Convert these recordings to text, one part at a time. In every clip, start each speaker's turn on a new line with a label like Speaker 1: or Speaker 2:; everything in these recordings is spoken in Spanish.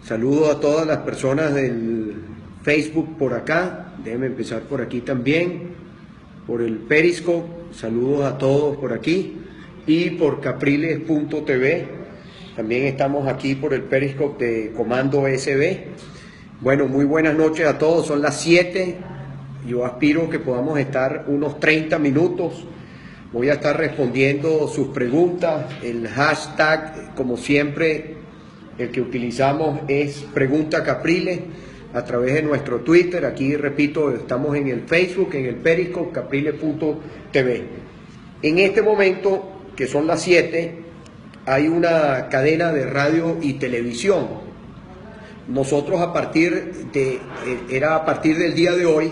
Speaker 1: Saludo a todas las personas del Facebook por acá. Déjenme empezar por aquí también. Por el Periscope. Saludos a todos por aquí. Y por Capriles.tv. También estamos aquí por el Periscope de Comando SB. Bueno, muy buenas noches a todos. Son las 7. Yo aspiro que podamos estar unos 30 minutos. Voy a estar respondiendo sus preguntas. El hashtag, como siempre, el que utilizamos es Pregunta Capriles a través de nuestro Twitter. Aquí, repito, estamos en el Facebook, en el Periscope, Capriles.tv. En este momento, que son las 7, hay una cadena de radio y televisión. Nosotros a partir del día de hoy,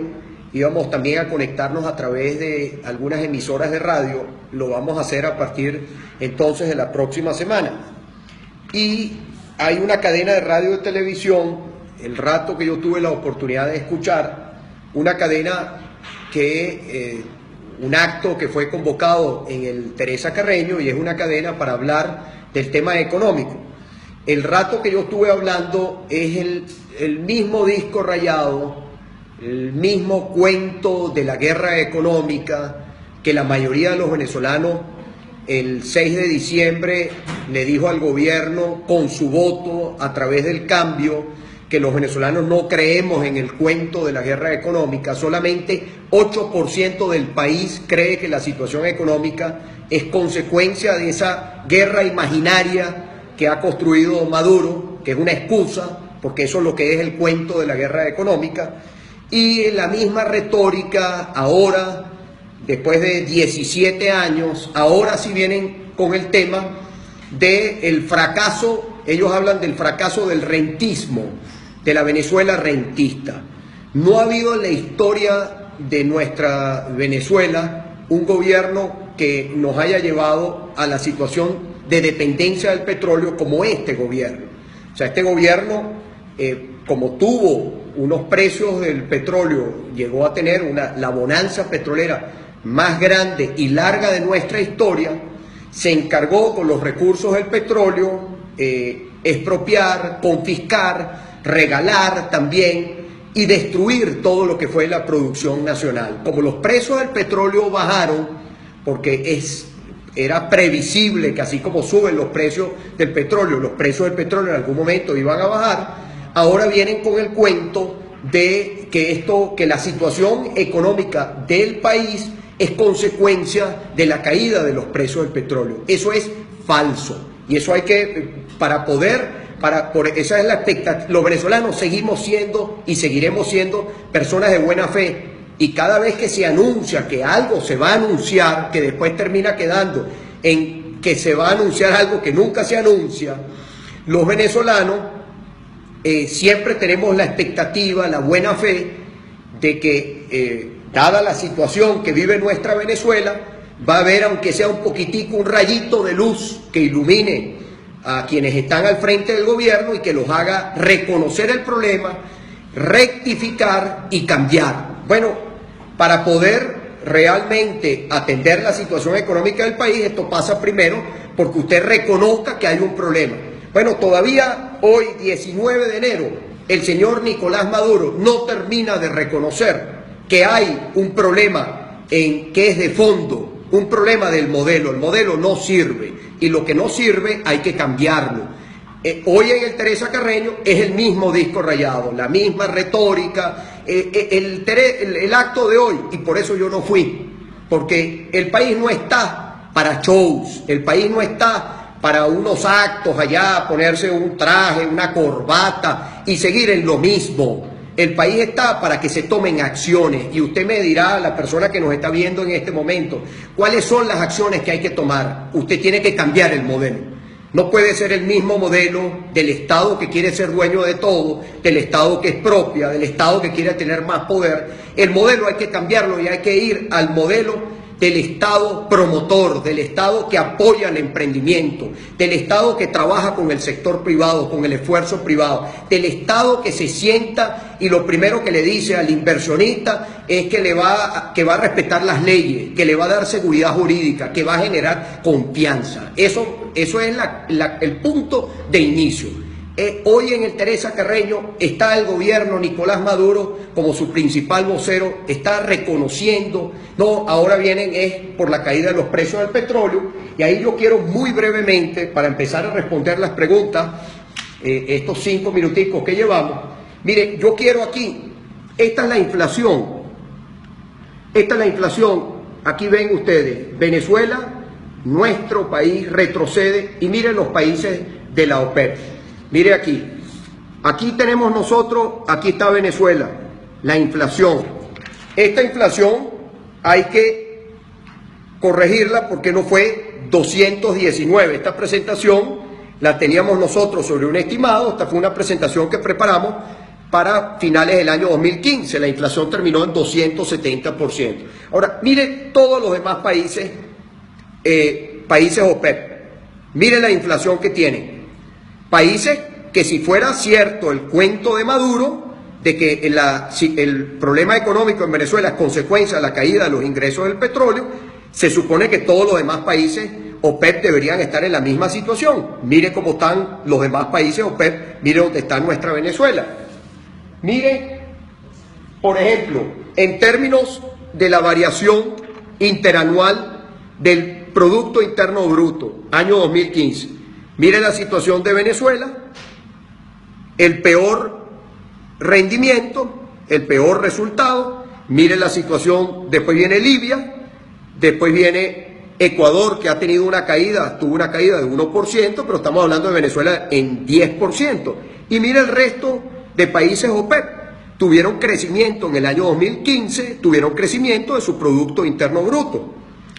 Speaker 1: íbamos también a conectarnos a través de algunas emisoras de radio. Lo vamos a hacer a partir entonces de la próxima semana. Y hay una cadena de radio y televisión, el rato que yo tuve la oportunidad de escuchar, una cadena un acto que fue convocado en el Teresa Carreño, y es una cadena para hablar del tema económico. El rato que yo estuve hablando es el mismo disco rayado, el mismo cuento de la guerra económica que la mayoría de los venezolanos el 6 de diciembre le dijo al gobierno con su voto a través del cambio que los venezolanos no creemos en el cuento de la guerra económica. Solamente 8% del país cree que la situación económica es consecuencia de esa guerra imaginaria que ha construido Maduro, que es una excusa, porque eso es lo que es el cuento de la guerra económica. Y en la misma retórica ahora, después de 17 años, ahora sí vienen con el tema del fracaso. Ellos hablan del fracaso del rentismo, de la Venezuela rentista. No ha habido en la historia de nuestra Venezuela un gobierno que nos haya llevado a la situación de dependencia del petróleo como este gobierno. O sea, este gobierno, como tuvo unos precios del petróleo, llegó a tener la bonanza petrolera más grande y larga de nuestra historia, se encargó con los recursos del petróleo expropiar, confiscar, regalar también y destruir todo lo que fue la producción nacional. Como los precios del petróleo bajaron, porque era previsible que así como suben los precios del petróleo, los precios del petróleo en algún momento iban a bajar, ahora vienen con el cuento de que la situación económica del país es consecuencia de la caída de los precios del petróleo. Eso es falso. Y eso hay que, esa es la expectativa. Los venezolanos seguimos siendo y seguiremos siendo personas de buena fe. Y cada vez que se anuncia que algo se va a anunciar, que después termina quedando en que se va a anunciar algo que nunca se anuncia, los venezolanos siempre tenemos la expectativa, la buena fe de que dada la situación que vive nuestra Venezuela, va a haber, aunque sea un poquitico, un rayito de luz que ilumine a quienes están al frente del gobierno y que los haga reconocer el problema, rectificar y cambiar. Bueno, para poder realmente atender la situación económica del país, esto pasa primero porque usted reconozca que hay un problema. Bueno, todavía hoy, 19 de enero, el señor Nicolás Maduro no termina de reconocer que hay un problema que es de fondo, un problema del modelo. El modelo no sirve y lo que no sirve hay que cambiarlo. Hoy en el Teresa Carreño es el mismo disco rayado, la misma retórica, el acto de hoy, y por eso yo no fui, porque el país no está para shows, el país no está para unos actos allá, ponerse un traje, una corbata y seguir en lo mismo. El país está para que se tomen acciones, y usted me dirá, la persona que nos está viendo en este momento, cuáles son las acciones que hay que tomar. Usted tiene que cambiar el modelo. No puede ser el mismo modelo del Estado que quiere ser dueño de todo, del Estado que expropia, del Estado que quiere tener más poder. El modelo hay que cambiarlo y hay que ir al modelo del Estado promotor, del Estado que apoya el emprendimiento, del Estado que trabaja con el sector privado, con el esfuerzo privado, del Estado que se sienta y lo primero que le dice al inversionista es que va a respetar las leyes, que le va a dar seguridad jurídica, que va a generar confianza. Eso es el punto de inicio. Hoy en el Teresa Carreño está el gobierno, Nicolás Maduro como su principal vocero, está reconociendo, no, ahora vienen es por la caída de los precios del petróleo, y ahí yo quiero muy brevemente, para empezar a responder las preguntas, estos 5 minuticos que llevamos, mire, yo quiero aquí, esta es la inflación, aquí ven ustedes, Venezuela, nuestro país retrocede, y miren los países de la OPEP. Mire aquí tenemos nosotros, aquí está Venezuela, la inflación. Esta inflación hay que corregirla porque no fue 219. Esta presentación la teníamos nosotros sobre un estimado, esta fue una presentación que preparamos para finales del año 2015. La inflación terminó en 270%. Ahora, mire todos los demás países, países OPEP. Mire la inflación que tienen. Países que si fuera cierto el cuento de Maduro, de que el problema económico en Venezuela es consecuencia de la caída de los ingresos del petróleo, se supone que todos los demás países OPEP deberían estar en la misma situación. Mire cómo están los demás países OPEP, mire dónde está nuestra Venezuela. Mire, por ejemplo, en términos de la variación interanual del Producto Interno Bruto, año 2015. Mire la situación de Venezuela, el peor rendimiento, el peor resultado. Mire la situación, después viene Libia, después viene Ecuador, que ha tenido una caída, tuvo una caída de 1%, pero estamos hablando de Venezuela en 10%. Y mire el resto de países OPEP, tuvieron crecimiento en el año 2015, tuvieron crecimiento de su Producto Interno Bruto.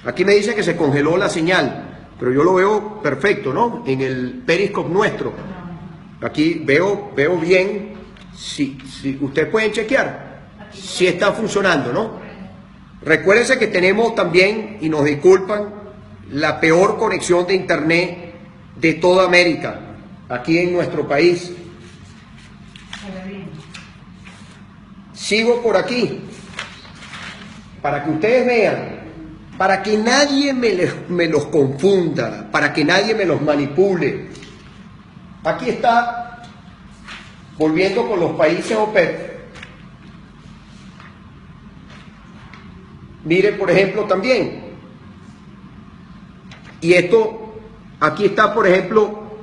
Speaker 1: Aquí me dice que se congeló la señal, pero yo lo veo perfecto, ¿no? En el Periscope nuestro. Aquí veo bien, si ustedes pueden chequear, si está funcionando, ¿no? Recuérdense que tenemos también, y nos disculpan, la peor conexión de internet de toda América, aquí en nuestro país. Sigo por aquí, para que ustedes vean, para que nadie me los confunda, para que nadie me los manipule. Aquí está, volviendo con los países OPEP. Mire, por ejemplo, también, y esto, aquí está, por ejemplo,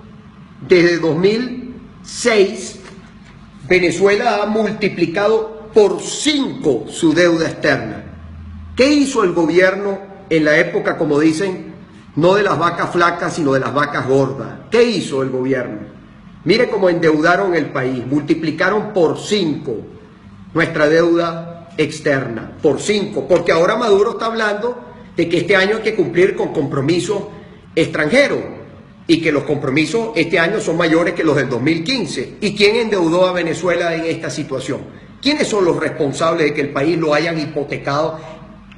Speaker 1: desde 2006, Venezuela ha multiplicado por 5 su deuda externa. ¿Qué hizo el gobierno en la época, como dicen, no de las vacas flacas, sino de las vacas gordas? ¿Qué hizo el gobierno? Mire cómo endeudaron el país, multiplicaron por 5 nuestra deuda externa, por 5, porque ahora Maduro está hablando de que este año hay que cumplir con compromisos extranjeros y que los compromisos este año son mayores que los del 2015. ¿Y quién endeudó a Venezuela en esta situación? ¿Quiénes son los responsables de que el país lo hayan hipotecado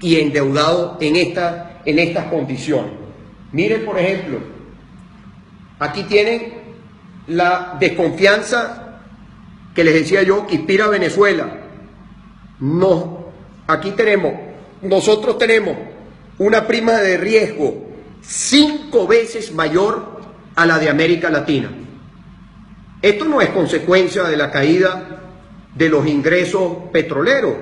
Speaker 1: y endeudado en estas condiciones? Miren, por ejemplo, aquí tienen la desconfianza que les decía yo que inspira a Venezuela. Nosotros tenemos una prima de riesgo 5 veces mayor a la de América Latina. Esto no es consecuencia de la caída de los ingresos petroleros,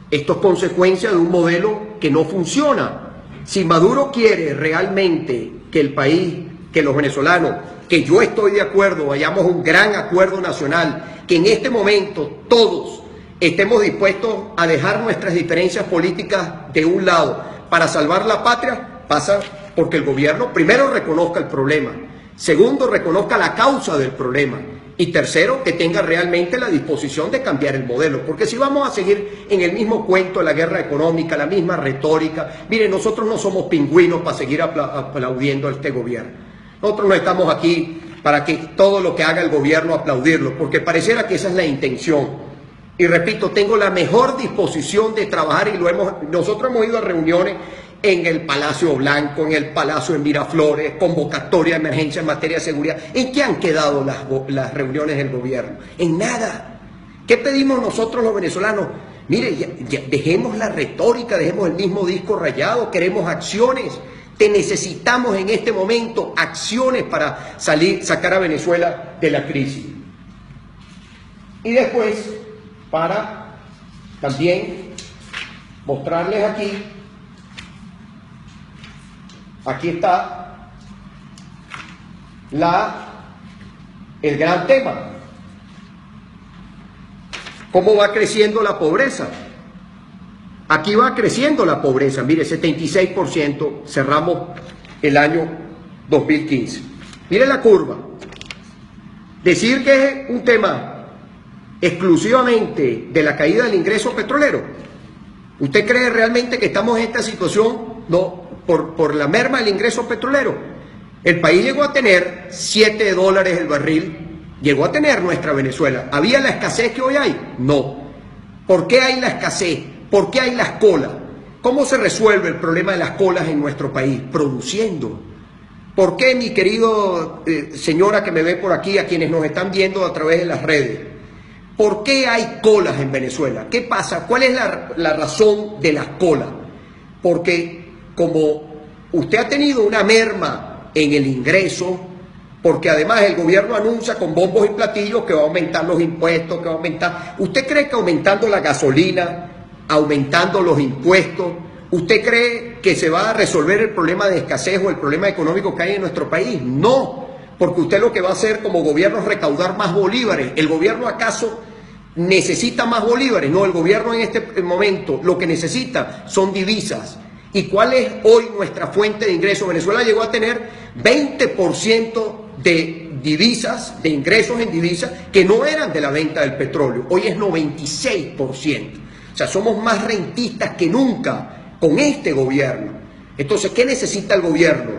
Speaker 1: esto es consecuencia de un modelo que no funciona. Si Maduro quiere realmente que el país, que los venezolanos, que yo estoy de acuerdo, vayamos a un gran acuerdo nacional, que en este momento todos estemos dispuestos a dejar nuestras diferencias políticas de un lado para salvar la patria, pasa porque el gobierno primero reconozca el problema, segundo reconozca la causa del problema y tercero que tenga realmente la disposición de cambiar el modelo, porque si vamos a seguir en el mismo cuento de la guerra económica, la misma retórica, miren, nosotros no somos pingüinos para seguir aplaudiendo a este gobierno. Nosotros no estamos aquí para que todo lo que haga el gobierno aplaudirlo, porque pareciera que esa es la intención. Y repito, tengo la mejor disposición de trabajar y nosotros hemos ido a reuniones en el Palacio Blanco, en el Palacio de Miraflores, convocatoria de emergencia en materia de seguridad. ¿En qué han quedado las reuniones del gobierno? En nada. ¿Qué pedimos nosotros los venezolanos? Mire, ya dejemos la retórica, dejemos el mismo disco rayado, queremos acciones. Te necesitamos en este momento acciones para sacar a Venezuela de la crisis. Y después, para también mostrarles aquí está el gran tema. ¿Cómo va creciendo la pobreza? Aquí va creciendo la pobreza, mire, 76%, cerramos el año 2015. Mire la curva. Decir que es un tema exclusivamente de la caída del ingreso petrolero. ¿Usted cree realmente que estamos en esta situación por la merma del ingreso petrolero? El país llegó a tener $7 el barril. Llegó a tener nuestra Venezuela. ¿Había la escasez que hoy hay? No. ¿Por qué hay la escasez? ¿Por qué hay las colas? ¿Cómo se resuelve el problema de las colas en nuestro país? Produciendo. ¿Por qué, mi querido señora que me ve por aquí, a quienes nos están viendo a través de las redes? ¿Por qué hay colas en Venezuela? ¿Qué pasa? ¿Cuál es la razón de las colas? Porque como usted ha tenido una merma en el ingreso, porque además el gobierno anuncia con bombos y platillos que va a aumentar los impuestos, que va a aumentar... ¿Usted cree que aumentando la gasolina, aumentando los impuestos, usted cree que se va a resolver el problema de escasez o el problema económico que hay en nuestro país? No, porque usted lo que va a hacer como gobierno es recaudar más bolívares. ¿El gobierno acaso necesita más bolívares? No, el gobierno en este momento lo que necesita son divisas. ¿Y cuál es hoy nuestra fuente de ingresos? Venezuela llegó a tener 20% de divisas, de ingresos en divisas, que no eran de la venta del petróleo. Hoy es 96%. O sea, somos más rentistas que nunca con este gobierno. Entonces, ¿qué necesita el gobierno?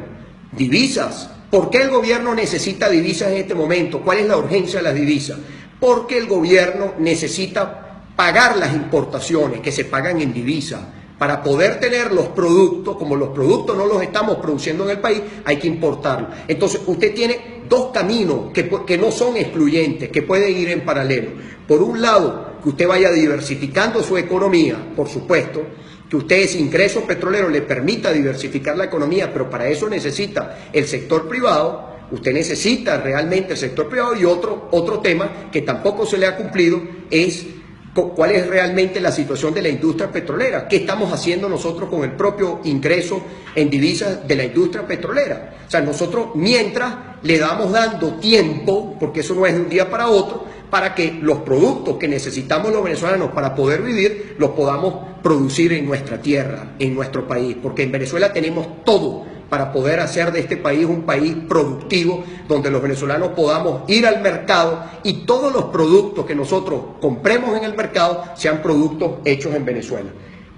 Speaker 1: Divisas. ¿Por qué el gobierno necesita divisas en este momento? ¿Cuál es la urgencia de las divisas? Porque el gobierno necesita pagar las importaciones que se pagan en divisas. Para poder tener los productos, como los productos no los estamos produciendo en el país, hay que importarlos. Entonces, usted tiene dos caminos que no son excluyentes, que pueden ir en paralelo. Por un lado, que usted vaya diversificando su economía, por supuesto, que usted ese ingreso petrolero le permita diversificar la economía, pero para eso necesita el sector privado. Usted necesita realmente el sector privado. Y otro tema que tampoco se le ha cumplido es cuál es realmente la situación de la industria petrolera. ¿Qué estamos haciendo nosotros con el propio ingreso en divisas de la industria petrolera? O sea, nosotros mientras le damos dando tiempo, porque eso no es de un día para otro, para que los productos que necesitamos los venezolanos para poder vivir, los podamos producir en nuestra tierra, en nuestro país, porque en Venezuela tenemos todo para poder hacer de este país un país productivo, donde los venezolanos podamos ir al mercado y todos los productos que nosotros compremos en el mercado sean productos hechos en Venezuela.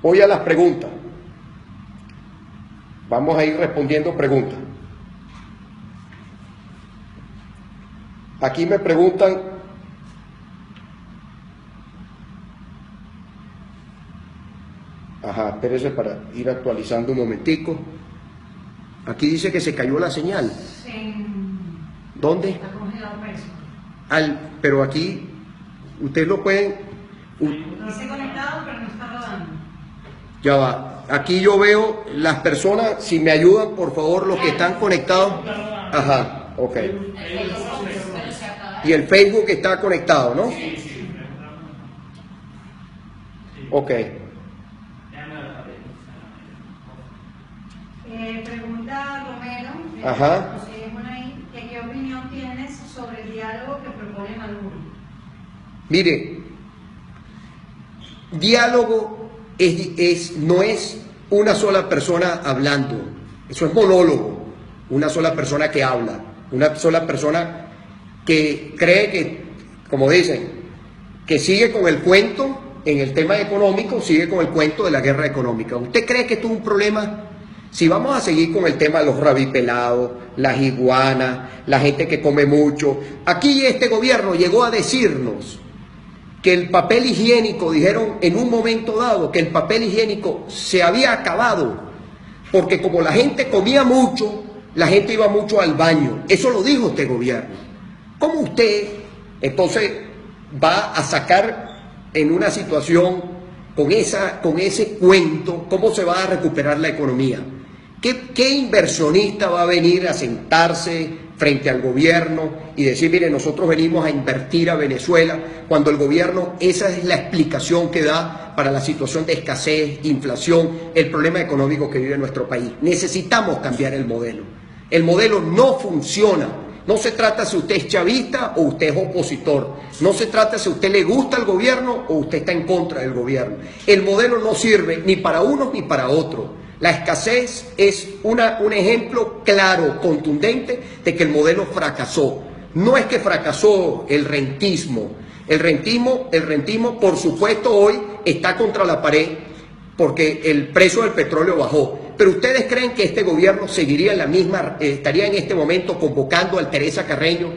Speaker 1: Voy a las preguntas. Vamos a ir respondiendo preguntas. Aquí me preguntan... Ajá, espérese para ir actualizando un momentico. Aquí dice que se cayó la señal. ¿Dónde?
Speaker 2: Está congelado preso.
Speaker 1: Pero aquí, ustedes lo pueden...
Speaker 2: Dice conectado, pero no está rodando.
Speaker 1: Ya va. Aquí yo veo las personas, si me ayudan, por favor, los que están conectados. Ajá, ok. Y el Facebook está conectado, ¿no? Ok.
Speaker 2: Pregunta Romero,
Speaker 1: Ajá.
Speaker 2: ¿qué opinión tienes sobre el diálogo que propone Maduro?
Speaker 1: Mire, diálogo no es una sola persona hablando, eso es monólogo, una sola persona que habla, una sola persona que cree que, como dicen, que sigue con el cuento en el tema económico, sigue con el cuento de la guerra económica. ¿Usted cree que esto es un problema? Si vamos a seguir con el tema de los rabipelados, las iguanas, la gente que come mucho, aquí este gobierno llegó a decirnos que el papel higiénico, dijeron en un momento dado, que el papel higiénico se había acabado, porque como la gente comía mucho, la gente iba mucho al baño. Eso lo dijo este gobierno. ¿Cómo usted entonces va a sacar en una situación con ese cuento, cómo se va a recuperar la economía? ¿Qué inversionista va a venir a sentarse frente al gobierno y decir, mire, nosotros venimos a invertir a Venezuela, cuando el gobierno, esa es la explicación que da para la situación de escasez, inflación, el problema económico que vive nuestro país. Necesitamos cambiar el modelo. El modelo no funciona. No se trata si usted es chavista o usted es opositor. No se trata si a usted le gusta el gobierno o usted está en contra del gobierno. El modelo no sirve ni para unos ni para otros. La escasez es un ejemplo claro, contundente, de que el modelo fracasó. No es que fracasó el rentismo. El rentismo, por supuesto, hoy está contra la pared porque el precio del petróleo bajó. Pero ustedes creen que este gobierno seguiría en la misma, estaría en este momento convocando a Teresa Carreño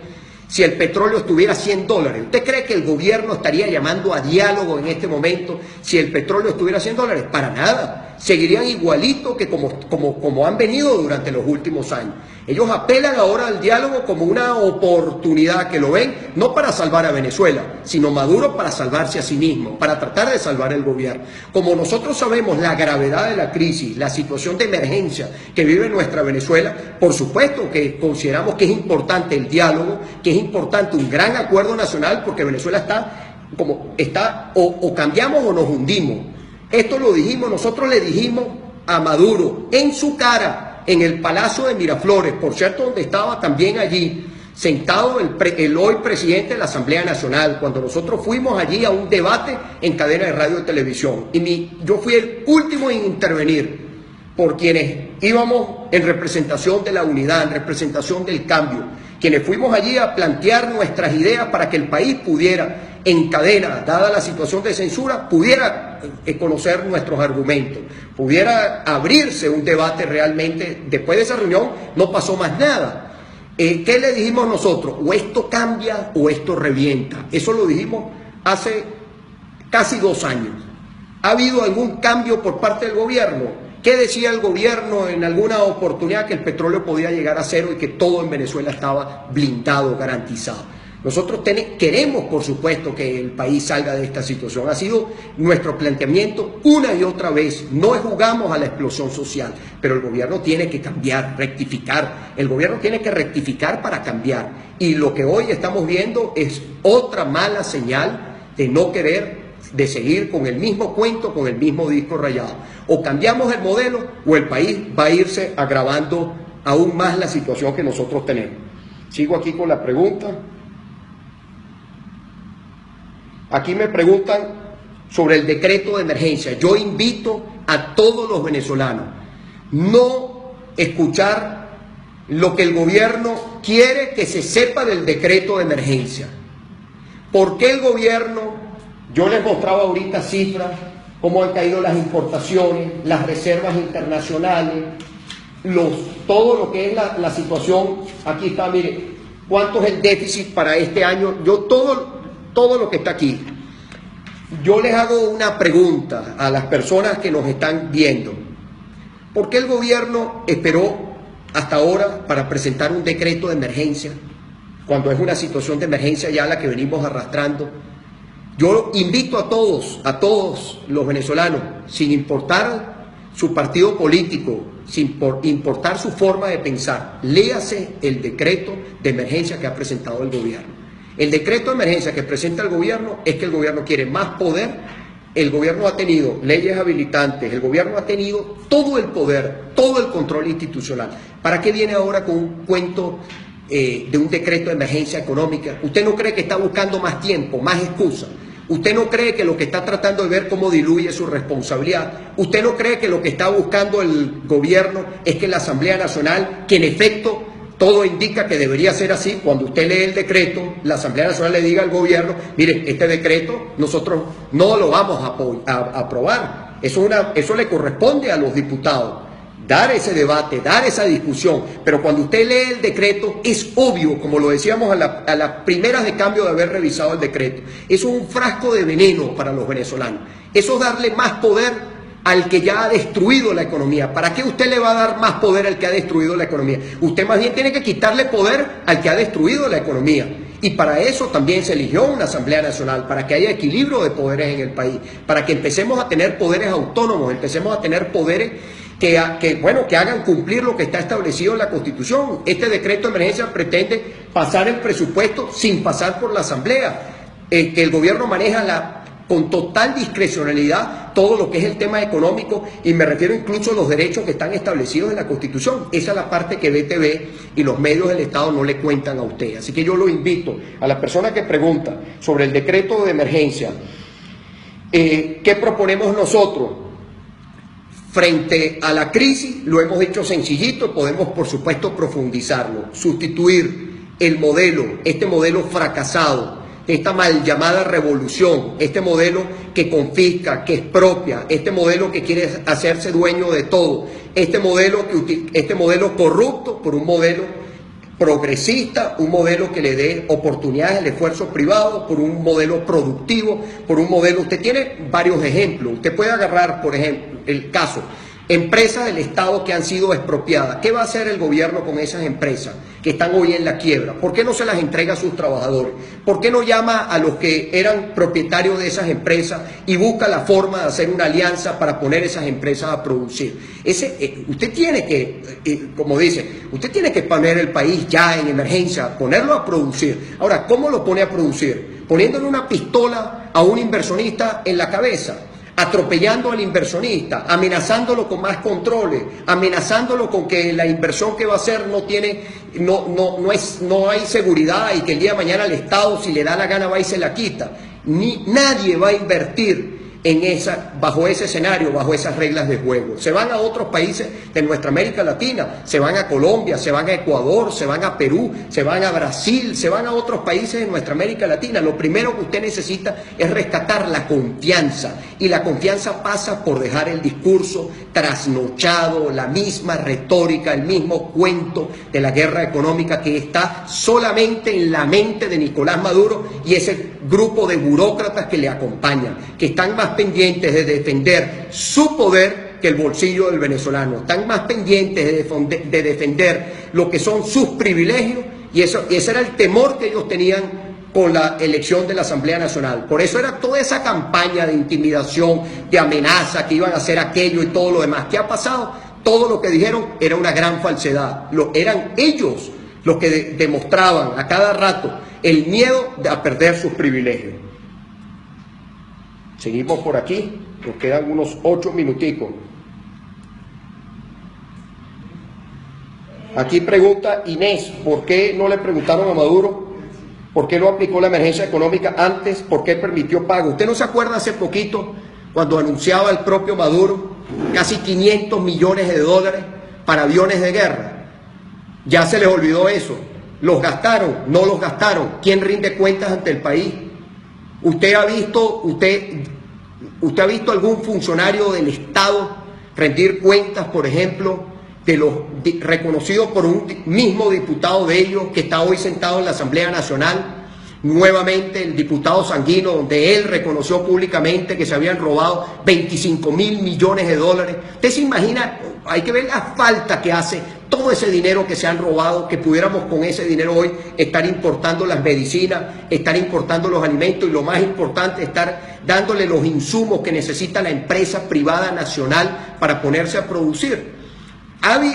Speaker 1: si el petróleo estuviera a $100. ¿Usted cree que el gobierno estaría llamando a diálogo en este momento si el petróleo estuviera a $100? Para nada. Seguirían igualito que como han venido durante los últimos años. Ellos apelan ahora al diálogo como una oportunidad, que lo ven no para salvar a Venezuela, sino Maduro para salvarse a sí mismo, para tratar de salvar el gobierno. Como nosotros sabemos la gravedad de la crisis, la situación de emergencia que vive nuestra Venezuela, por supuesto que consideramos que es importante el diálogo, que es importante un gran acuerdo nacional, porque Venezuela está o cambiamos o nos hundimos. Esto lo dijimos, nosotros le dijimos a Maduro en su cara, en el Palacio de Miraflores, por cierto, donde estaba también allí sentado el hoy presidente de la Asamblea Nacional, cuando nosotros fuimos allí a un debate en cadena de radio y televisión. Yo fui el último en intervenir por quienes íbamos en representación de la unidad, en representación del cambio, quienes fuimos allí a plantear nuestras ideas para que el país pudiera, en cadena, dada la situación de censura, pudiera conocer nuestros argumentos, pudiera abrirse un debate realmente. Después de esa reunión no pasó más nada. ¿Qué le dijimos nosotros? O esto cambia o esto revienta. Eso lo dijimos hace casi 2 años. ¿Ha habido algún cambio por parte del gobierno? ¿Qué decía el gobierno en alguna oportunidad? Que el petróleo podía llegar a cero y que todo en Venezuela estaba blindado, garantizado. Nosotros queremos, por supuesto, que el país salga de esta situación. Ha sido nuestro planteamiento una y otra vez. No jugamos a la explosión social, pero el gobierno tiene que cambiar, rectificar. El gobierno tiene que rectificar para cambiar. Y lo que hoy estamos viendo es otra mala señal de no querer, de seguir con el mismo cuento, con el mismo disco rayado. O cambiamos el modelo o el país va a irse agravando aún más la situación que nosotros tenemos. Sigo aquí con la pregunta. Aquí me preguntan sobre el decreto de emergencia. Yo invito a todos los venezolanos no escuchar lo que el gobierno quiere que se sepa del decreto de emergencia. ¿Por qué el gobierno? Yo les mostraba ahorita cifras, cómo han caído las importaciones, las reservas internacionales, todo lo que es la situación. Aquí está, mire, cuánto es el déficit para este año. Todo lo que está aquí. Yo les hago una pregunta a las personas que nos están viendo. ¿Por qué el gobierno esperó hasta ahora para presentar un decreto de emergencia, cuando es una situación de emergencia ya la que venimos arrastrando? Yo invito a todos los venezolanos, sin importar su partido político, sin importar su forma de pensar, léase el decreto de emergencia que ha presentado el gobierno. El decreto de emergencia que presenta el gobierno es que el gobierno quiere más poder. El gobierno ha tenido leyes habilitantes, el gobierno ha tenido todo el poder, todo el control institucional. ¿Para qué viene ahora con un cuento de un decreto de emergencia económica? ¿Usted no cree que está buscando más tiempo, más excusas? ¿Usted no cree que lo que está tratando de ver cómo diluye su responsabilidad? ¿Usted no cree que lo que está buscando el gobierno es que la Asamblea Nacional, que en efecto todo indica que debería ser así, cuando usted lee el decreto, la Asamblea Nacional le diga al gobierno, mire, este decreto nosotros no lo vamos a aprobar? Eso le corresponde a los diputados, dar ese debate, dar esa discusión. Pero cuando usted lee el decreto, es obvio, como lo decíamos a las primeras de cambio de haber revisado el decreto, eso es un frasco de veneno para los venezolanos. Eso es darle más poder al que ya ha destruido la economía. ¿Para qué usted le va a dar más poder al que ha destruido la economía? Usted más bien tiene que quitarle poder al que ha destruido la economía. Y para eso también se eligió una Asamblea Nacional, para que haya equilibrio de poderes en el país, para que empecemos a tener poderes autónomos, empecemos a tener poderes que hagan cumplir lo que está establecido en la Constitución. Este decreto de emergencia pretende pasar el presupuesto sin pasar por la Asamblea, que el gobierno maneja con total discrecionalidad todo lo que es el tema económico, y me refiero incluso a los derechos que están establecidos en la Constitución. Esa es la parte que BTV y los medios del Estado no le cuentan a usted. Así que yo lo invito a la persona que pregunta sobre el decreto de emergencia, ¿qué proponemos nosotros? Frente a la crisis, lo hemos hecho sencillito, podemos por supuesto profundizarlo, sustituir el modelo, este modelo fracasado, esta mal llamada revolución, este modelo que confisca, que expropia, este modelo que quiere hacerse dueño de todo, este modelo corrupto por un modelo progresista, un modelo que le dé oportunidades al esfuerzo privado, por un modelo productivo, por un modelo. Usted tiene varios ejemplos. Usted puede agarrar, por ejemplo, el caso, empresas del Estado que han sido expropiadas. ¿Qué va a hacer el gobierno con esas empresas que están hoy en la quiebra? ¿Por qué no se las entrega a sus trabajadores? ¿Por qué no llama a los que eran propietarios de esas empresas y busca la forma de hacer una alianza para poner esas empresas a producir? Usted tiene que, como dice, usted tiene que poner el país ya en emergencia, ponerlo a producir. Ahora, ¿cómo lo pone a producir? Poniéndole una pistola a un inversionista en la cabeza, atropellando al inversionista, amenazándolo con más controles, amenazándolo con que la inversión que va a hacer no hay seguridad, y que el día de mañana el Estado, si le da la gana, va y se la quita. Nadie va a invertir bajo ese escenario, bajo esas reglas de juego. Se van a otros países de nuestra América Latina, se van a Colombia, se van a Ecuador, se van a Perú, se van a Brasil, se van a otros países de nuestra América Latina. Lo primero que usted necesita es rescatar la confianza, y la confianza pasa por dejar el discurso trasnochado, la misma retórica, el mismo cuento de la guerra económica que está solamente en la mente de Nicolás Maduro y ese grupo de burócratas que le acompañan, que están más pendientes de defender su poder que el bolsillo del venezolano, están más pendientes de defender lo que son sus privilegios, y ese era el temor que ellos tenían con la elección de la Asamblea Nacional. Por eso era toda esa campaña de intimidación, de amenaza, que iban a hacer aquello y todo lo demás. ¿Qué ha pasado? Todo lo que dijeron era una gran falsedad. Eran ellos los que demostraban a cada rato el miedo a perder sus privilegios. Seguimos por aquí, nos quedan unos 8 minuticos. Aquí pregunta Inés, ¿por qué no le preguntaron a Maduro? ¿Por qué no aplicó la emergencia económica antes? ¿Por qué permitió pago? ¿Usted no se acuerda hace poquito cuando anunciaba el propio Maduro casi 500 millones de dólares para aviones de guerra? Ya se les olvidó eso. ¿Los gastaron? ¿No los gastaron? ¿Quién rinde cuentas ante el país? ¿Usted ha visto algún funcionario del Estado rendir cuentas, por ejemplo, de los reconocidos por un mismo diputado de ellos que está hoy sentado en la Asamblea Nacional? Nuevamente el diputado Sanguino, donde él reconoció públicamente que se habían robado 25.000 millones de dólares. Usted se imagina, hay que ver la falta que hace todo ese dinero que se han robado, que pudiéramos con ese dinero hoy estar importando las medicinas, estar importando los alimentos, y lo más importante, estar dándole los insumos que necesita la empresa privada nacional para ponerse a producir.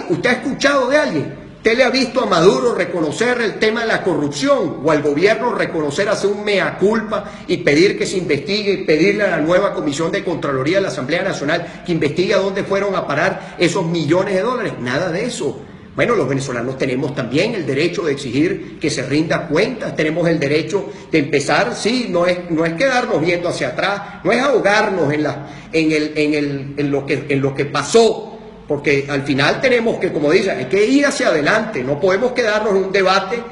Speaker 1: ¿Usted ha escuchado de alguien? ¿Usted le ha visto a Maduro reconocer el tema de la corrupción, o al gobierno reconocer, hacer un mea culpa y pedir que se investigue, y pedirle a la nueva Comisión de Contraloría de la Asamblea Nacional que investigue a dónde fueron a parar esos millones de dólares? Nada de eso. Bueno, los venezolanos tenemos también el derecho de exigir que se rinda cuentas, tenemos el derecho de empezar, sí, no es quedarnos viendo hacia atrás, no es ahogarnos en lo que pasó. Porque al final tenemos que, como dicen, hay que ir hacia adelante, no podemos quedarnos en un debate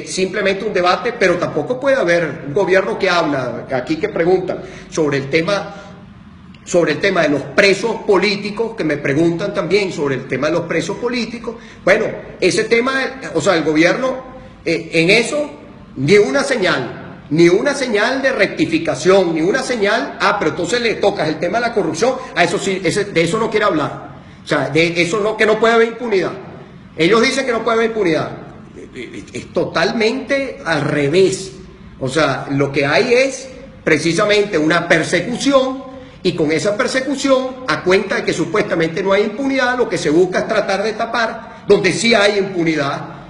Speaker 1: simplemente un debate, pero tampoco puede haber un gobierno que habla, aquí que preguntan sobre el tema de los presos políticos, que me preguntan también sobre el tema de los presos políticos. Bueno, ese tema, o sea, el gobierno en eso, ni una señal de rectificación, ni una señal, pero entonces le tocas el tema de la corrupción, a eso sí, de eso no quiere hablar. O sea, de eso no, que no puede haber impunidad. Ellos dicen que no puede haber impunidad. Es totalmente al revés. O sea, lo que hay es precisamente una persecución Y con esa persecución, a cuenta de que supuestamente no hay impunidad, lo que se busca es tratar de tapar donde sí hay impunidad,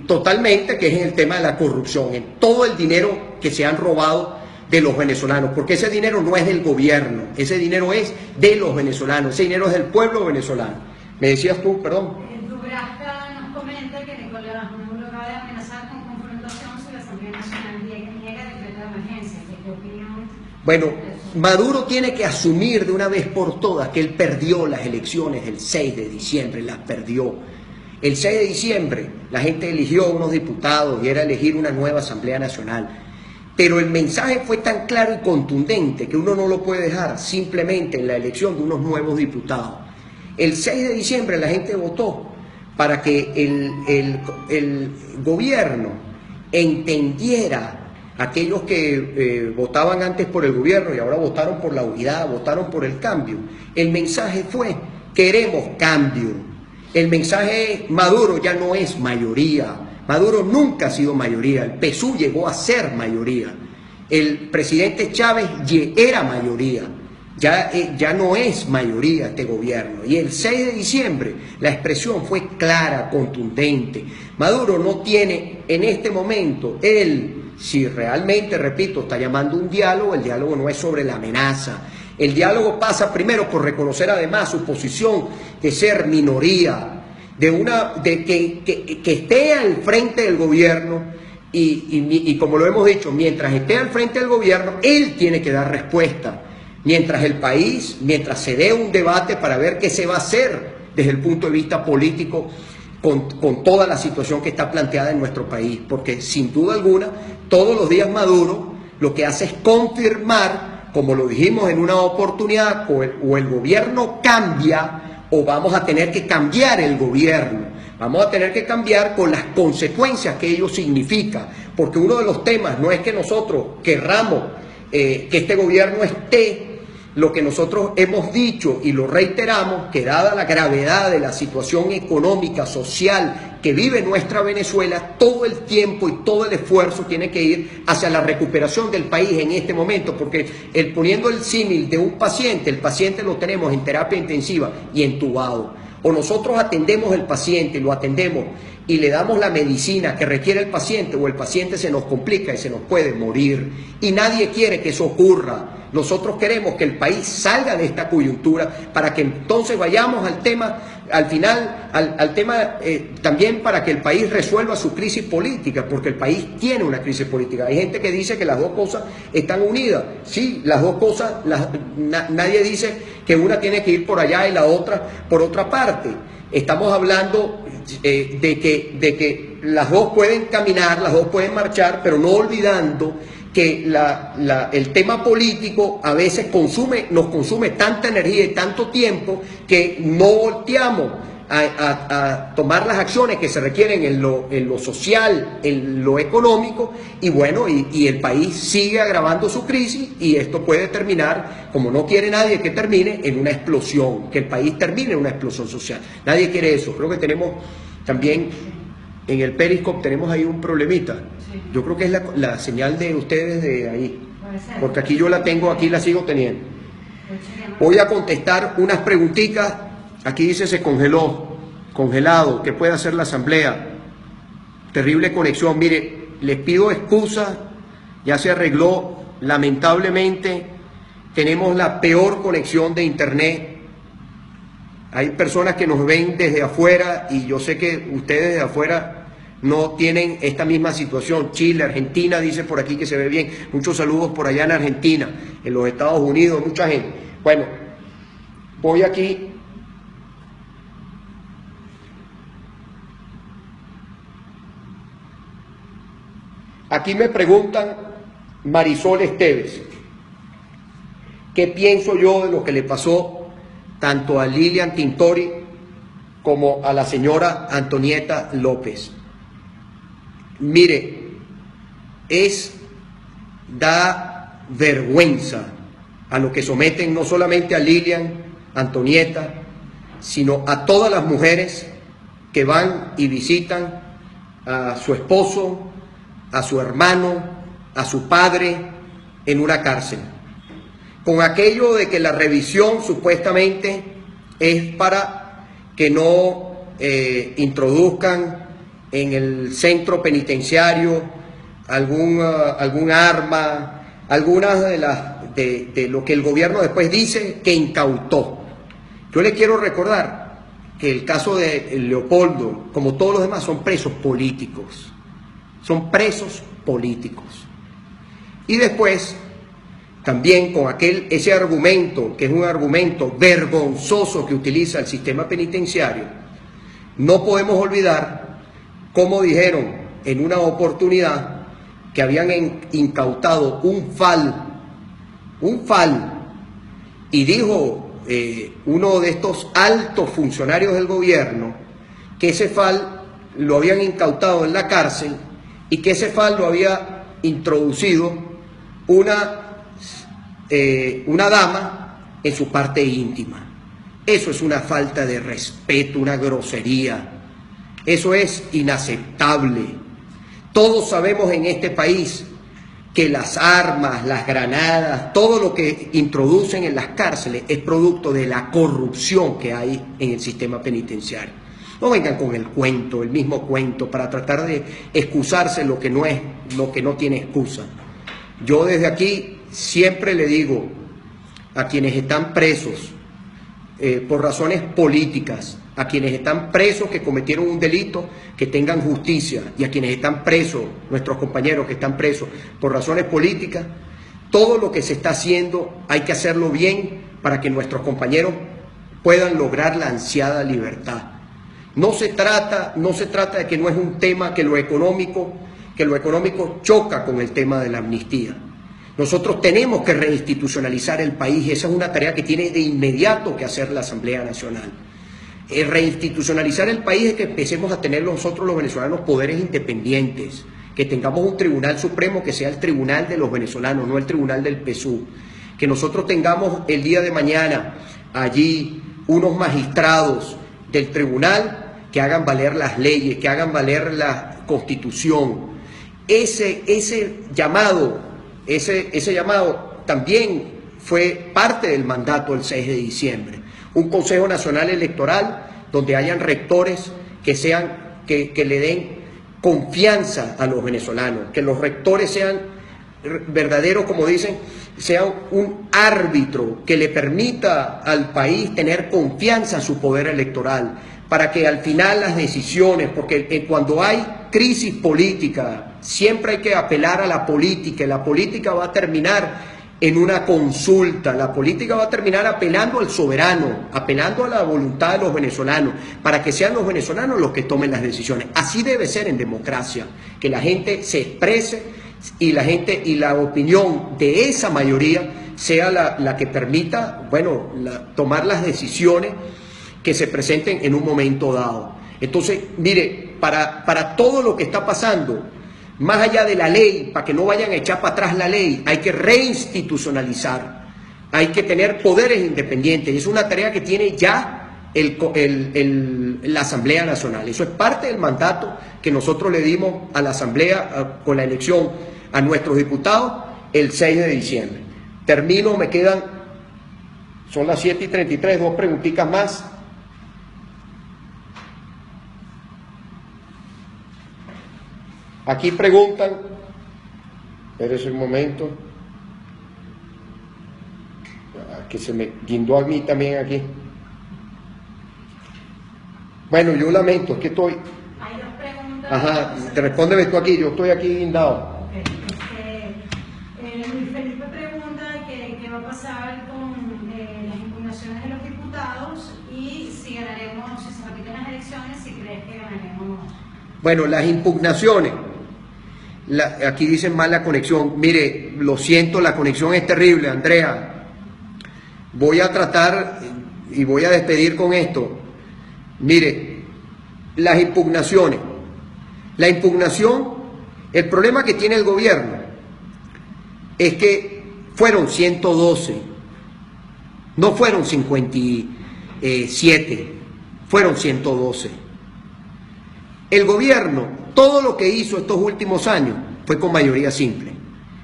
Speaker 1: totalmente, que es en el tema de la corrupción, en todo el dinero que se han robado de los venezolanos, porque ese dinero no es del gobierno, ese dinero es de los venezolanos, ese dinero es del pueblo venezolano. ¿Me decías tú, perdón?
Speaker 2: Dubrasca nos comenta que Nicolás Maduro acaba de amenazar con confrontación si la Asamblea Nacional niega el decreto de emergencia. ¿Qué opinión?
Speaker 1: Bueno, Maduro tiene que asumir de una vez por todas que él perdió las elecciones el 6 de diciembre, las perdió. El 6 de diciembre la gente eligió unos diputados y era elegir una nueva Asamblea Nacional. Pero el mensaje fue tan claro y contundente que uno no lo puede dejar simplemente en la elección de unos nuevos diputados. El 6 de diciembre la gente votó para que el gobierno entendiera, aquellos que votaban antes por el gobierno y ahora votaron por la unidad, votaron por el cambio. El mensaje fue: queremos cambio. El mensaje es: Maduro ya no es mayoría. Maduro nunca ha sido mayoría. El PSUV llegó a ser mayoría. El presidente Chávez era mayoría. Ya no es mayoría este gobierno. Y el 6 de diciembre la expresión fue clara, contundente. Maduro no tiene en este momento, si realmente, repito, está llamando un diálogo, el diálogo no es sobre la amenaza. El diálogo pasa primero por reconocer además su posición de ser minoría, de que esté al frente del gobierno y como lo hemos dicho, mientras esté al frente del gobierno, él tiene que dar respuesta. Mientras se dé un debate para ver qué se va a hacer desde el punto de vista político con toda la situación que está planteada en nuestro país, porque sin duda alguna, todos los días Maduro lo que hace es confirmar, como lo dijimos en una oportunidad, o el gobierno cambia o vamos a tener que cambiar el gobierno. Vamos a tener que cambiar con las consecuencias que ello significa, porque uno de los temas no es que nosotros querramos que este gobierno esté. Lo que nosotros hemos dicho y lo reiteramos, que dada la gravedad de la situación económica, social que vive nuestra Venezuela, todo el tiempo y todo el esfuerzo tiene que ir hacia la recuperación del país en este momento, porque poniendo el símil de un paciente, el paciente lo tenemos en terapia intensiva y entubado. O nosotros atendemos al paciente, lo atendemos y le damos la medicina que requiere el paciente, o el paciente se nos complica y se nos puede morir. Y nadie quiere que eso ocurra. Nosotros queremos que el país salga de esta coyuntura para que entonces vayamos al tema, al final, al tema también para que el país resuelva su crisis política, porque el país tiene una crisis política. Hay gente que dice que las dos cosas están unidas. Sí, las dos cosas, nadie dice que una tiene que ir por allá y la otra por otra parte. Estamos hablando de que las dos pueden caminar, las dos pueden marchar, pero no olvidando que el tema político a veces nos consume tanta energía y tanto tiempo que no volteamos a tomar las acciones que se requieren en lo social, en lo económico, y bueno, y el país sigue agravando su crisis, y esto puede terminar, como no quiere nadie que termine, en una explosión, que el país termine en una explosión social. Nadie quiere eso. Creo que tenemos también en el Periscope, tenemos ahí un problemita. Yo creo que es la señal de ustedes de ahí, porque aquí yo la tengo, aquí la sigo teniendo. Voy a contestar unas preguntitas. Aquí dice: se congelado, ¿qué puede hacer la asamblea? Terrible conexión. Mire, les pido excusa, ya se arregló. Lamentablemente tenemos la peor conexión de internet. Hay personas que nos ven desde afuera y yo sé que ustedes de afuera no tienen esta misma situación. Chile, Argentina, dice por aquí que se ve bien. Muchos saludos por allá en Argentina, en los Estados Unidos, mucha gente. Bueno, voy aquí. Aquí me preguntan, Marisol Esteves, ¿qué pienso yo de lo que le pasó tanto a Lilian Tintori como a la señora Antonieta López? Mire, da vergüenza a lo que someten no solamente a Lilian, Antonieta, sino a todas las mujeres que van y visitan a su esposo, a su hermano, a su padre en una cárcel. con aquello de que la revisión supuestamente es para que no introduzcan en el centro penitenciario algún arma, algunas de lo que el gobierno después dice que incautó. Yo le quiero recordar que el caso de Leopoldo, como todos los demás, son presos políticos. Son presos políticos. Y después, también con ese argumento, que es un argumento vergonzoso que utiliza el sistema penitenciario, no podemos olvidar cómo dijeron en una oportunidad que habían incautado un FAL, y dijo uno de estos altos funcionarios del gobierno que ese FAL lo habían incautado en la cárcel y que ese FAL lo había introducido una dama en su parte íntima. Eso es una falta de respeto, una grosería. Eso es inaceptable. Todos sabemos en este país que las armas, las granadas, todo lo que introducen en las cárceles es producto de la corrupción que hay en el sistema penitenciario. No vengan con el cuento, el mismo cuento, para tratar de excusarse lo que no tiene excusa. Yo desde aquí siempre le digo a quienes están presos por razones políticas, a quienes están presos que cometieron un delito, que tengan justicia, y a quienes están presos, nuestros compañeros que están presos por razones políticas, todo lo que se está haciendo hay que hacerlo bien para que nuestros compañeros puedan lograr la ansiada libertad. No se trata de que no es un tema que lo económico choca con el tema de la amnistía. Nosotros tenemos que reinstitucionalizar el país y esa es una tarea que tiene de inmediato que hacer la Asamblea Nacional. Reinstitucionalizar el país es que empecemos a tener nosotros los venezolanos poderes independientes, que tengamos un tribunal supremo que sea el tribunal de los venezolanos, no el tribunal del PSUV, que nosotros tengamos el día de mañana allí unos magistrados del tribunal que hagan valer las leyes, que hagan valer la Constitución. Ese llamado también fue parte del mandato del 6 de diciembre. Un Consejo Nacional Electoral donde hayan rectores que le den confianza a los venezolanos, que los rectores sean verdaderos, como dicen, sean un árbitro que le permita al país tener confianza en su poder electoral, para que al final las decisiones, porque cuando hay crisis política, siempre hay que apelar a la política, y la política va a terminar en una consulta, la política va a terminar apelando al soberano, apelando a la voluntad de los venezolanos, para que sean los venezolanos los que tomen las decisiones. Así debe ser en democracia, que la gente se exprese y la opinión de esa mayoría sea la que permita, tomar las decisiones que se presenten en un momento dado. Entonces, mire, para todo lo que está pasando, más allá de la ley, para que no vayan a echar para atrás la ley, hay que reinstitucionalizar, hay que tener poderes independientes. Es una tarea que tiene ya la Asamblea Nacional. Eso es parte del mandato que nosotros le dimos a la Asamblea con la elección a nuestros diputados el 6 de diciembre. Termino, son las 7:33, 2 preguntitas más. Aquí preguntan, espérese un momento, que se me guindó a mí también aquí. Bueno, yo lamento, es que estoy...
Speaker 2: Hay dos preguntas.
Speaker 1: Ajá, respóndeme tú aquí, yo estoy aquí guindado.
Speaker 2: Luis Felipe pregunta qué va a pasar con las impugnaciones de los diputados y si ganaremos, si se repiten las elecciones, si crees que ganaremos.
Speaker 1: Bueno, las impugnaciones, aquí dicen mal la conexión. Mire, lo siento, la conexión es terrible, Andrea. Voy a tratar y voy a despedir con esto. Mire, las impugnaciones. La impugnación, el problema que tiene el gobierno es que fueron 112, no fueron 57, fueron 112. El gobierno, todo lo que hizo estos últimos años fue con mayoría simple.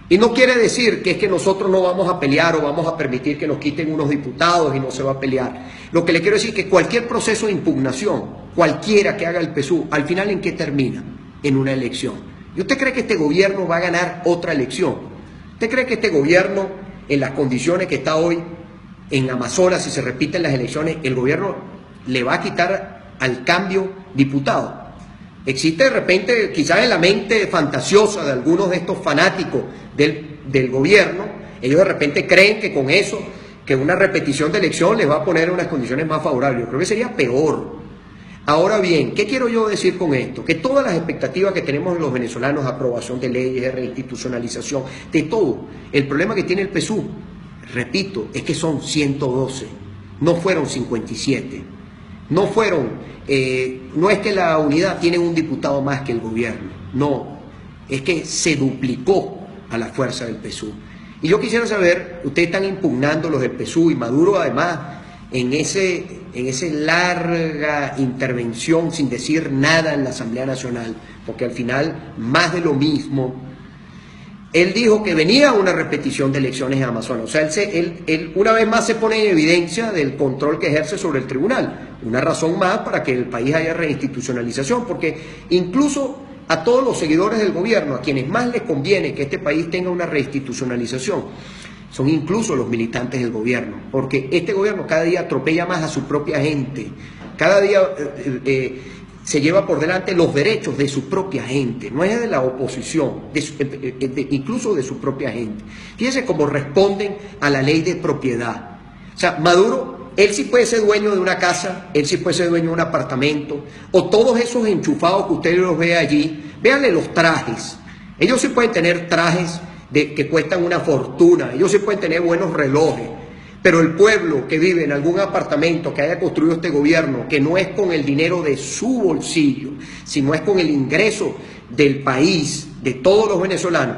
Speaker 1: Y no quiere decir que es que nosotros no vamos a pelear o vamos a permitir que nos quiten unos diputados y no se va a pelear. Lo que le quiero decir es que cualquier proceso de impugnación, cualquiera que haga el PSUV, al final ¿en qué termina? En una elección. ¿Y usted cree que este gobierno va a ganar otra elección? ¿Usted cree que este gobierno, en las condiciones que está hoy en Amazonas, si se repiten las elecciones, el gobierno le va a quitar al cambio diputados? Existe de repente, quizás en la mente fantasiosa de algunos de estos fanáticos del gobierno, ellos de repente creen que con eso, que una repetición de elección les va a poner en unas condiciones más favorables. Yo creo que sería peor. Ahora bien, ¿qué quiero yo decir con esto? Que todas las expectativas que tenemos los venezolanos, aprobación de leyes, de reinstitucionalización, de todo, el problema que tiene el PSUV, repito, es que son 112, no fueron 57. No fueron, no es que la unidad tiene un diputado más que el gobierno, no, es que se duplicó a la fuerza del PSUV. Y yo quisiera saber, ustedes están impugnando los del PSUV y Maduro además en ese larga intervención sin decir nada en la Asamblea Nacional, porque al final más de lo mismo. Él dijo que venía una repetición de elecciones en Amazonas. O sea, él una vez más se pone en evidencia del control que ejerce sobre el tribunal. Una razón más para que el país haya reinstitucionalización, porque incluso a todos los seguidores del gobierno, a quienes más les conviene que este país tenga una reinstitucionalización, son incluso los militantes del gobierno, porque este gobierno cada día atropella más a su propia gente, cada día se lleva por delante los derechos de su propia gente, no es de la oposición, incluso de su propia gente. Fíjense cómo responden a la ley de propiedad. O sea, Maduro, él sí puede ser dueño de una casa, él sí puede ser dueño de un apartamento, o todos esos enchufados que ustedes los ve allí, véanle los trajes. Ellos sí pueden tener trajes que cuestan una fortuna, ellos sí pueden tener buenos relojes. Pero el pueblo que vive en algún apartamento que haya construido este gobierno, que no es con el dinero de su bolsillo, sino es con el ingreso del país, de todos los venezolanos,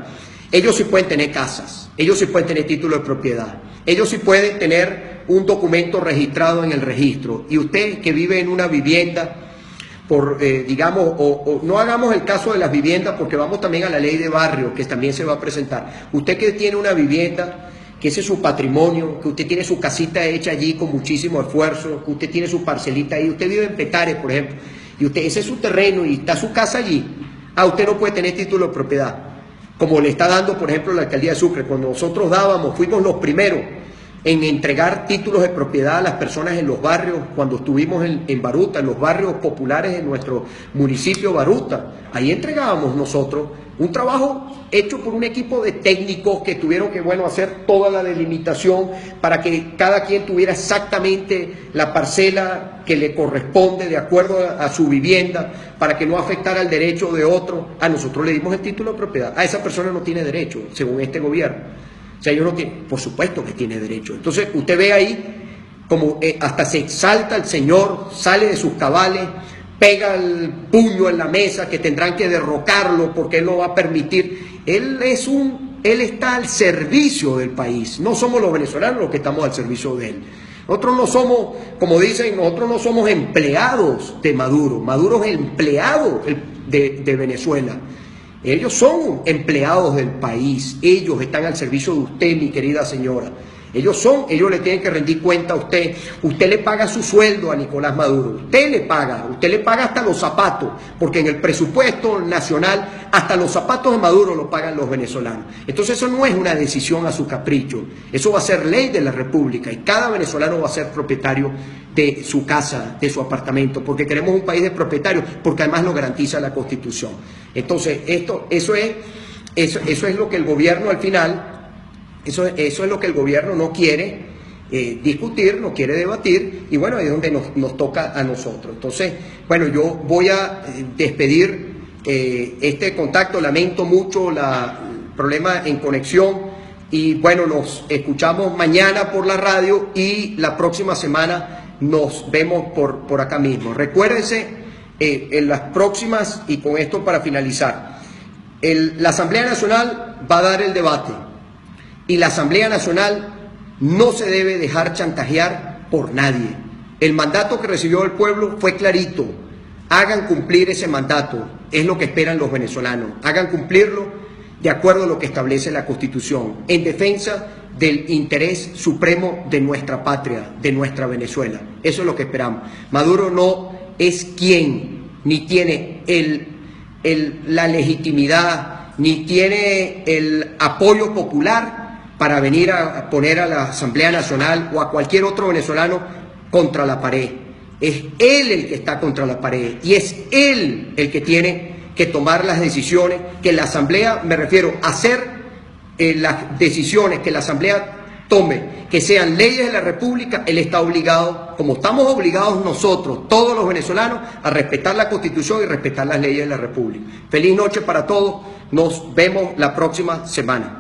Speaker 1: ellos sí pueden tener casas, ellos sí pueden tener título de propiedad, ellos sí pueden tener un documento registrado en el registro. Y usted que vive en una vivienda, digamos, o no hagamos el caso de las viviendas porque vamos también a la ley de barrio que también se va a presentar. Usted que tiene una vivienda, que ese es su patrimonio, que usted tiene su casita hecha allí con muchísimo esfuerzo, que usted tiene su parcelita ahí, usted vive en Petare, por ejemplo, y ese es su terreno y está su casa allí, usted no puede tener título de propiedad, como le está dando, por ejemplo, la alcaldía de Sucre. Cuando nosotros fuimos los primeros en entregar títulos de propiedad a las personas en los barrios, cuando estuvimos en Baruta, en los barrios populares de nuestro municipio Baruta, ahí entregábamos nosotros un trabajo hecho por un equipo de técnicos que tuvieron que, hacer toda la delimitación para que cada quien tuviera exactamente la parcela que le corresponde de acuerdo a su vivienda, para que no afectara el derecho de otro. A nosotros le dimos el título de propiedad. A esa persona no tiene derecho, según este gobierno. O sea, ellos no tienen, por supuesto que tiene derecho. Entonces, usted ve ahí como hasta se exalta el señor, sale de sus cabales, pega el puño en la mesa, que tendrán que derrocarlo porque él no va a permitir. Él está al servicio del país. No somos los venezolanos los que estamos al servicio de él. Nosotros no somos, como dicen, nosotros no somos empleados de Maduro. Maduro es empleado de Venezuela. Ellos son empleados del país. Ellos están al servicio de usted, mi querida señora. Ellos le tienen que rendir cuenta a usted. Usted le paga su sueldo a Nicolás Maduro. Usted le paga hasta los zapatos, porque en el presupuesto nacional hasta los zapatos de Maduro lo pagan los venezolanos. Entonces eso no es una decisión a su capricho. Eso va a ser ley de la República y cada venezolano va a ser propietario de su casa, de su apartamento, porque queremos un país de propietarios, porque además lo garantiza la Constitución. Entonces eso es lo que el gobierno al final... Eso es lo que el gobierno no quiere discutir, no quiere debatir, y ahí es donde nos toca a nosotros. Entonces, yo voy a despedir este contacto. Lamento mucho el problema en conexión y nos escuchamos mañana por la radio y la próxima semana nos vemos por acá mismo. Recuérdense, en las próximas, y con esto para finalizar, la Asamblea Nacional va a dar el debate. Y la Asamblea Nacional no se debe dejar chantajear por nadie. El mandato que recibió el pueblo fue clarito. Hagan cumplir ese mandato. Es lo que esperan los venezolanos. Hagan cumplirlo de acuerdo a lo que establece la Constitución, en defensa del interés supremo de nuestra patria, de nuestra Venezuela. Eso es lo que esperamos. Maduro no es quien, ni tiene la legitimidad, ni tiene el apoyo popular para venir a poner a la Asamblea Nacional o a cualquier otro venezolano contra la pared. Es él el que está contra la pared y es él el que tiene que tomar las decisiones, que la Asamblea, me refiero a hacer las decisiones que la Asamblea tome, que sean leyes de la República. Él está obligado, como estamos obligados nosotros, todos los venezolanos, a respetar la Constitución y respetar las leyes de la República. Feliz noche para todos, nos vemos la próxima semana.